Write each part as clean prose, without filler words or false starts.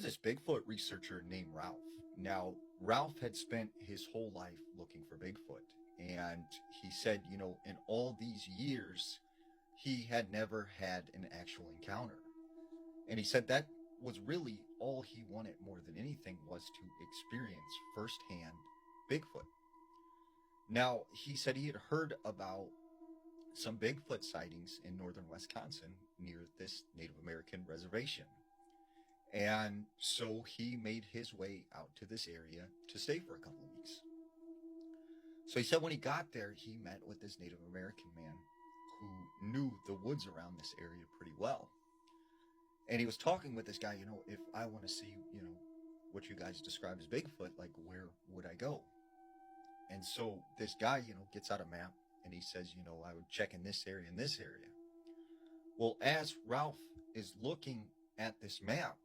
this Bigfoot researcher named Ralph. Now, Ralph had spent his whole life looking for Bigfoot. And he said, in all these years, he had never had an actual encounter. And he said that was really all he wanted more than anything was to experience firsthand Bigfoot. Now, he said he had heard about some Bigfoot sightings in northern Wisconsin near this Native American reservation. And so he made his way out to this area to stay for a couple of weeks. So he said when he got there, he met with this Native American man who knew the woods around this area pretty well. And he was talking with this guy, if I want to see, what you guys describe as Bigfoot, like where would I go? And so this guy, gets out a map and he says, I would check in this area and this area. Well, as Ralph is looking at this map,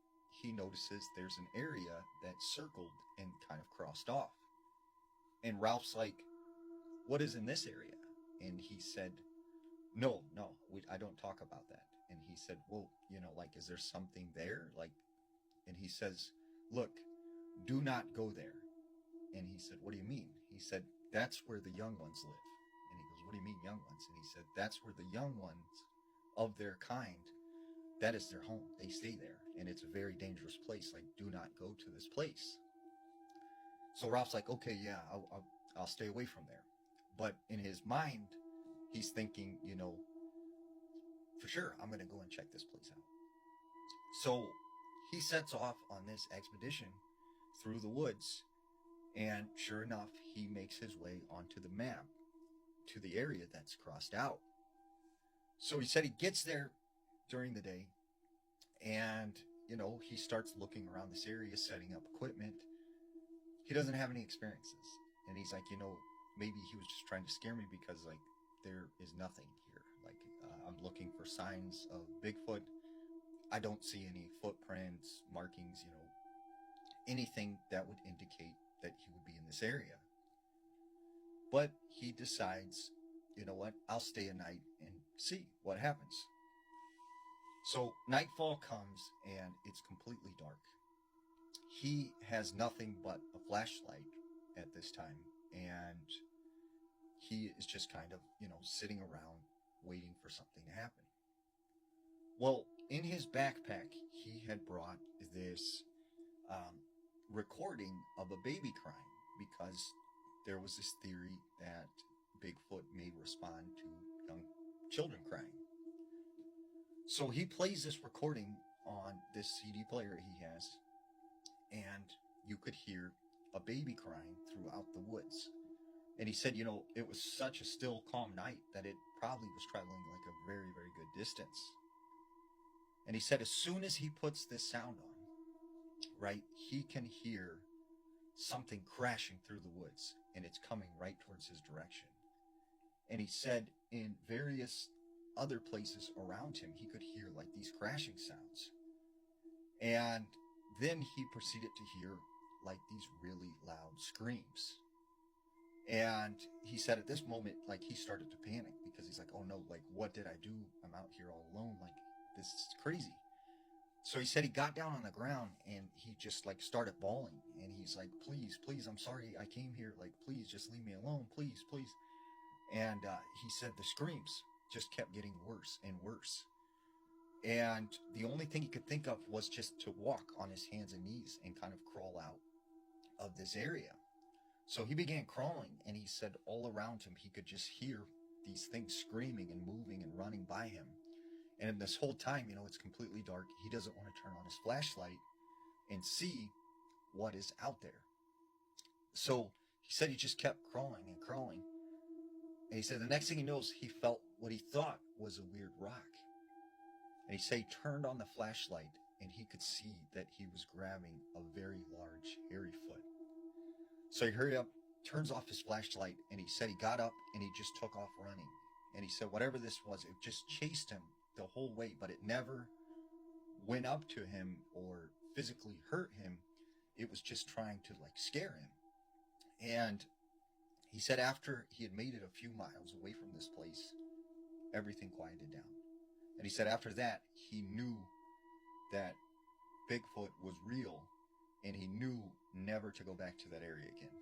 he notices there's an area that's circled and kind of crossed off. And Ralph's like, what is in this area? And he said, no, I don't talk about that. And he said, well, is there something there? And he says, look, do not go there. And he said, what do you mean? He said, that's where the young ones live. And he goes, what do you mean young ones? And he said, that's where the young ones of their kind, that is their home. They stay there. And it's a very dangerous place. Do not go to this place. So Ralph's like, okay, yeah, I'll stay away from there. But in his mind, he's thinking, for sure, I'm going to go and check this place out. So he sets off on this expedition through the woods. And sure enough, he makes his way onto the map to the area that's crossed out. So he said he gets there during the day and, he starts looking around this area, setting up equipment. He doesn't have any experiences. And he's like, maybe he was just trying to scare me because, there is nothing here. I'm looking for signs of Bigfoot. I don't see any footprints, markings, anything that would indicate that he would be in this area. But he decides, you know what, I'll stay a night and see what happens. So nightfall comes and it's completely dark. He has nothing but a flashlight at this time, and he is just kind of, sitting around waiting for something to happen. Well, in his backpack, he had brought this recording of a baby crying because there was this theory that Bigfoot may respond to young children crying. So he plays this recording on this CD player he has, and you could hear a baby crying throughout the woods. And he said, it was such a still, calm night that it probably was traveling a very, very good distance. And he said as soon as he puts this sound on, right, he can hear something crashing through the woods, and it's coming right towards his direction. And he said in various other places around him, he could hear these crashing sounds. And then he proceeded to hear these really loud screams. And he said at this moment, he started to panic because he's like, oh no, what did I do? I'm out here all alone. This is crazy. So he said he got down on the ground and he just started bawling. And he's like, please, I'm sorry I came here. Please just leave me alone. Please. And he said the screams just kept getting worse and worse. And the only thing he could think of was just to walk on his hands and knees and kind of crawl out of this area. So he began crawling, and he said all around him, he could just hear these things screaming and moving and running by him. And this whole time, it's completely dark. He doesn't want to turn on his flashlight and see what is out there. So he said he just kept crawling and crawling. And he said the next thing he knows, he felt what he thought was a weird rock. And he said he turned on the flashlight, and he could see that he was grabbing a very large, hairy foot. So he hurried up, turns off his flashlight, and he said he got up and he just took off running. And he said whatever this was, it just chased him the whole way, but it never went up to him or physically hurt him. It was just trying to scare him. And he said after he had made it a few miles away from this place, everything quieted down. And he said after that, he knew that Bigfoot was real, and he knew never to go back to that area again.